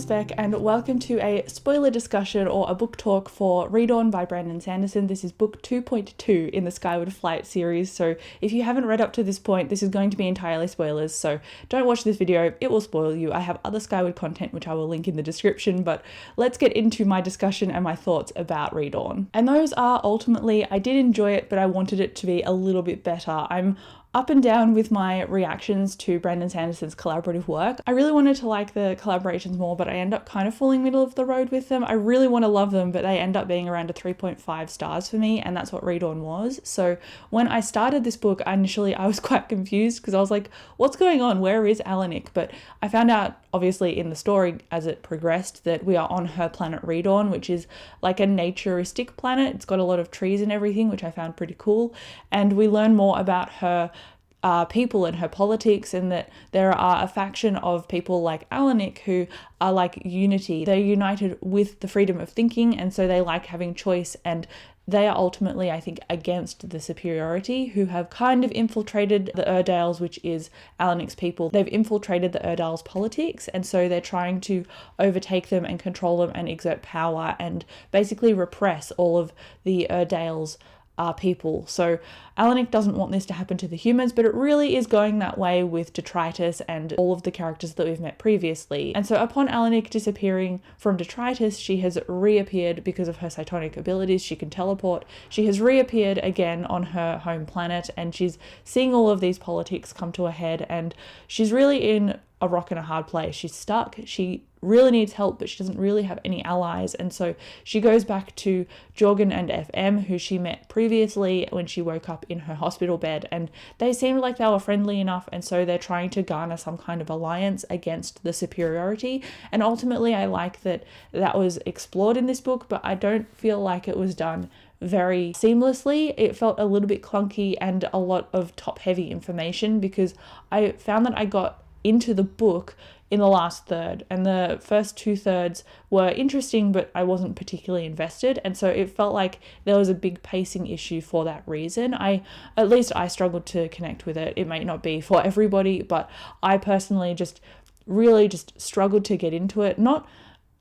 Spec, and welcome to a spoiler discussion or a book talk for REDAWN by Brando Sando. This is book 2.2 in the Skyward Flight series, so if you haven't read up to this point, this is going to be entirely spoilers, so don't watch this video, it will spoil you. I have other Skyward content which I will link in the description, but let's get into my discussion and my thoughts about REDAWN. And those are ultimately, I did enjoy it, but I wanted it to be a little bit better. I'm up and down with my reactions to Brando Sanderson's collaborative work. I really wanted to like the collaborations more, but I end up kind of falling middle of the road with them. I really want to love them, but they end up being around a 3.5 stars for me, and that's what REDAWN was. So when I started this book, initially I was quite confused because I was like, what's going on? Where is Alanik? But I found out, obviously, in the story as it progressed, that we are on her planet REDAWN, which is like a naturistic planet. It's got a lot of trees and everything, which I found pretty cool. And we learn more about her people and her politics, and that there are a faction of people like Alanik who are like unity. They're united with the freedom of thinking, and so they like having choice, and they are ultimately, I think, against the superiority, who have kind of infiltrated the Erdales, which is Alanik's people. They've infiltrated the Erdales' politics, and so they're trying to overtake them and control them and exert power and basically repress all of the Erdales' people. So Alanik doesn't want this to happen to the humans, but it really is going that way with Detritus and all of the characters that we've met previously. And so upon Alanik disappearing from Detritus, she has reappeared because of her psionic abilities. She can teleport. She has reappeared again on her home planet, and she's seeing all of these politics come to a head, and she's really in a rock and a hard place. She's stuck. She really needs help, but she doesn't really have any allies, and so she goes back to Jorgen and FM, who she met previously when she woke up in her hospital bed, and they seemed like they were friendly enough, and so they're trying to garner some kind of alliance against the superiority. And ultimately I like that that was explored in this book, but I don't feel like it was done very seamlessly. It felt a little bit clunky and a lot of top heavy information, because I found that I got into the book in the last third, and the first 2/3 were interesting, but I wasn't particularly invested, and so it felt like there was a big pacing issue for that reason. At least I struggled to connect with it. It may not be for everybody, but I personally really struggled to get into it. Not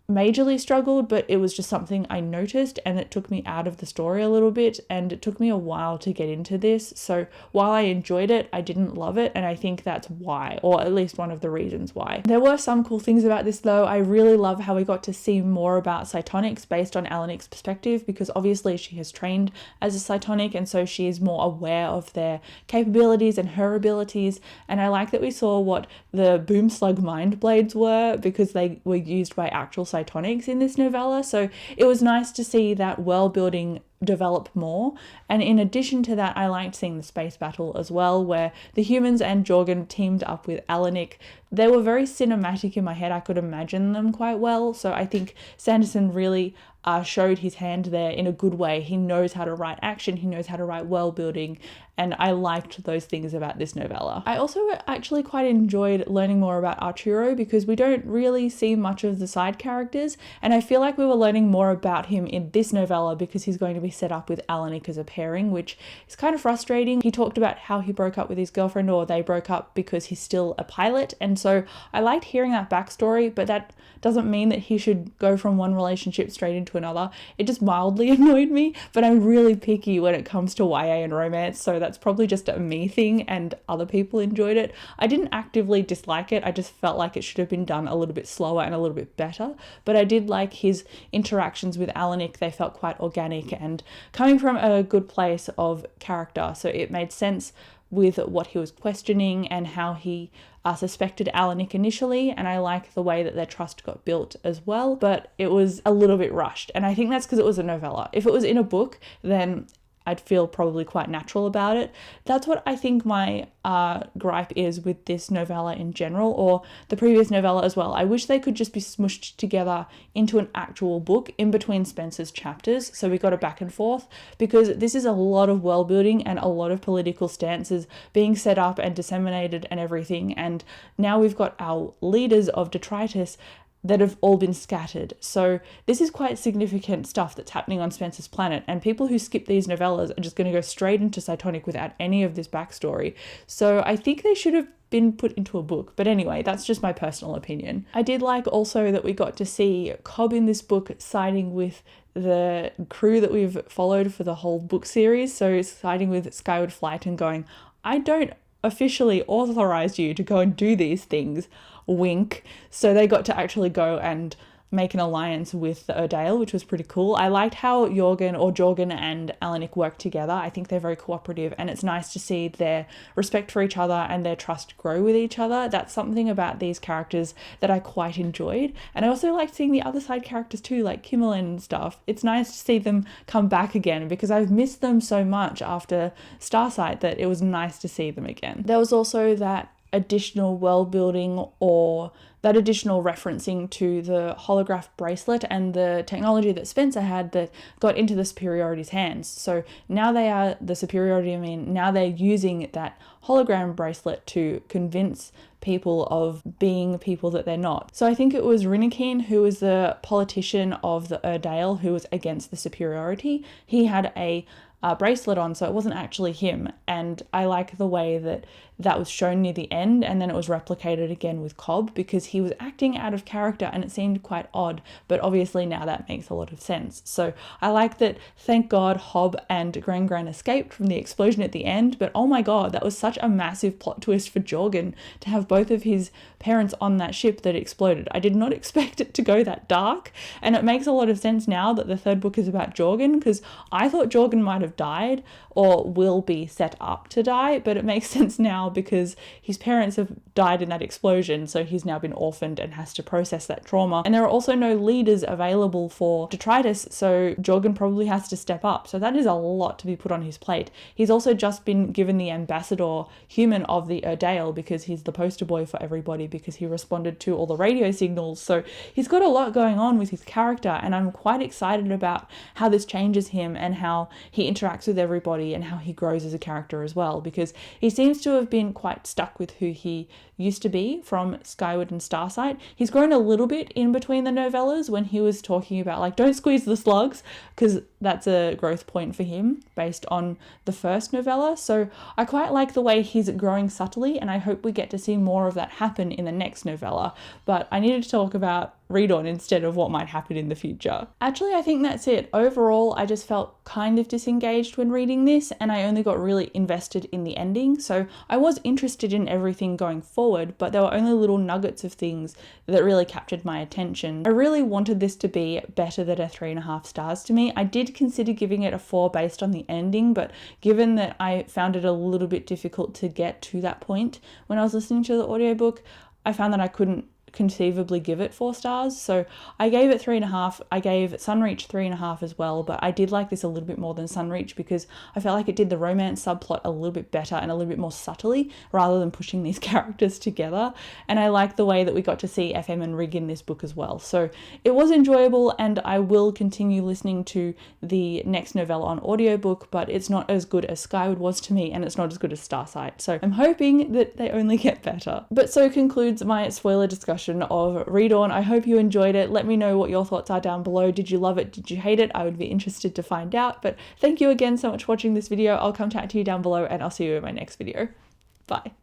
majorly struggled, but it was just something I noticed, and it took me out of the story a little bit, and it took me a while to get into this. So while I enjoyed it, I didn't love it, and I think that's why, or at least one of the reasons why. There were some cool things about this though. I really love how we got to see more about psionics based on Alanik's perspective, because obviously she has trained as a psionic, and so she is more aware of their capabilities and her abilities. And I like that we saw what the boom slug mind blades were, because they were used by actual psionics in this novella. So it was nice to see that world building develop more. And in addition to that, I liked seeing the space battle as well, where the humans and Jorgen teamed up with Alanik. They were very cinematic in my head. I could imagine them quite well. So I think Sanderson really showed his hand there in a good way. He knows how to write action, he knows how to write world building, and I liked those things about this novella. I also actually quite enjoyed learning more about Arturo, because we don't really see much of the side characters, and I feel like we were learning more about him in this novella because he's going to be set up with Alanik as a pairing, which is kind of frustrating. He talked about how he broke up with his girlfriend, or they broke up because he's still a pilot, and so I liked hearing that backstory, but that doesn't mean that he should go from one relationship straight into another. It just mildly annoyed me, but I'm really picky when it comes to YA and romance, so that's probably just a me thing, and other people enjoyed it. I didn't actively dislike it, I just felt like it should have been done a little bit slower and a little bit better, but I did like his interactions with Alanik. They felt quite organic and coming from a good place of character, so it made sense with what he was questioning and how he suspected Alanik initially, and I like the way that their trust got built as well, but it was a little bit rushed, and I think that's because it was a novella. If it was in a book, then I'd feel probably quite natural about it. That's what I think my gripe is with this novella in general, or the previous novella as well. I wish they could just be smushed together into an actual book in between Spencer's chapters, so we got a back and forth, because this is a lot of world building and a lot of political stances being set up and disseminated and everything, and now we've got our leaders of Detritus that have all been scattered. So this is quite significant stuff that's happening on Spencer's planet, and people who skip these novellas are just going to go straight into Cytonic without any of this backstory. So I think they should have been put into a book. But anyway, that's just my personal opinion. I did like also that we got to see Cobb in this book siding with the crew that we've followed for the whole book series. So siding with Skyward Flight and going, I don't officially authorize you to go and do these things, wink. So they got to actually go and make an alliance with the Erdale, which was pretty cool. I liked how Jorgen and Alanik work together. I think they're very cooperative, and it's nice to see their respect for each other and their trust grow with each other. That's something about these characters that I quite enjoyed. And I also liked seeing the other side characters too, like Kimmel and stuff. It's nice to see them come back again because I've missed them so much after Starsight that it was nice to see them again. There was also that additional world building, or that additional referencing to the holograph bracelet and the technology that Spencer had that got into the superiority's hands. So now they are the superiority, now they're using that hologram bracelet to convince people of being people that they're not. So I think it was Rinnikeen, who was the politician of the Erdale, who was against the superiority. He had a bracelet on, so it wasn't actually him, and I like the way that that was shown near the end, and then it was replicated again with Cobb because he was acting out of character and it seemed quite odd, but obviously now that makes a lot of sense. So I like that, thank God Hobb and Gran escaped from the explosion at the end, but oh my god, that was such a massive plot twist for Jorgen to have both of his parents on that ship that exploded. I did not expect it to go that dark, and it makes a lot of sense now that the third book is about Jorgen, because I thought Jorgen might have died or will be set up to die, but it makes sense now because his parents have died in that explosion, so he's now been orphaned and has to process that trauma. And there are also no leaders available for detritus, so Jorgen probably has to step up. So that is a lot to be put on his plate. He's also just been given the ambassador human of the Erdale because he's the poster boy for everybody because he responded to all the radio signals. So he's got a lot going on with his character, and I'm quite excited about how this changes him and how he interacts with everybody and how he grows as a character as well, because he seems to have been quite stuck with who he used to be from Skyward and Starsight. He's grown a little bit in between the novellas when he was talking about like, don't squeeze the slugs, because that's a growth point for him based on the first novella. So I quite like the way he's growing subtly, and I hope we get to see more of that happen in the next novella. But I needed to talk about REDAWN instead of what might happen in the future. Actually, I think that's it. Overall, I just felt kind of disengaged when reading this, and I only got really invested in the ending. So I was interested in everything going forward, but there were only little nuggets of things that really captured my attention. I really wanted this to be better than a 3.5 stars to me. I did consider giving it a 4 based on the ending, but given that I found it a little bit difficult to get to that point when I was listening to the audiobook, I found that I couldn't conceivably give it 4 stars, so I gave it 3.5. I gave Sunreach 3.5 as well, but I did like this a little bit more than Sunreach because I felt like it did the romance subplot a little bit better and a little bit more subtly rather than pushing these characters together. And I like the way that we got to see FM and Rig in this book as well, so it was enjoyable, and I will continue listening to the next novella on audiobook, but it's not as good as Skyward was to me, and it's not as good as Starsight, so I'm hoping that they only get better. But so concludes my spoiler discussion of REDAWN. I hope you enjoyed it. Let me know what your thoughts are down below. Did you love it? Did you hate it? I would be interested to find out. But thank you again so much for watching this video. I'll come chat to you down below, and I'll see you in my next video. Bye.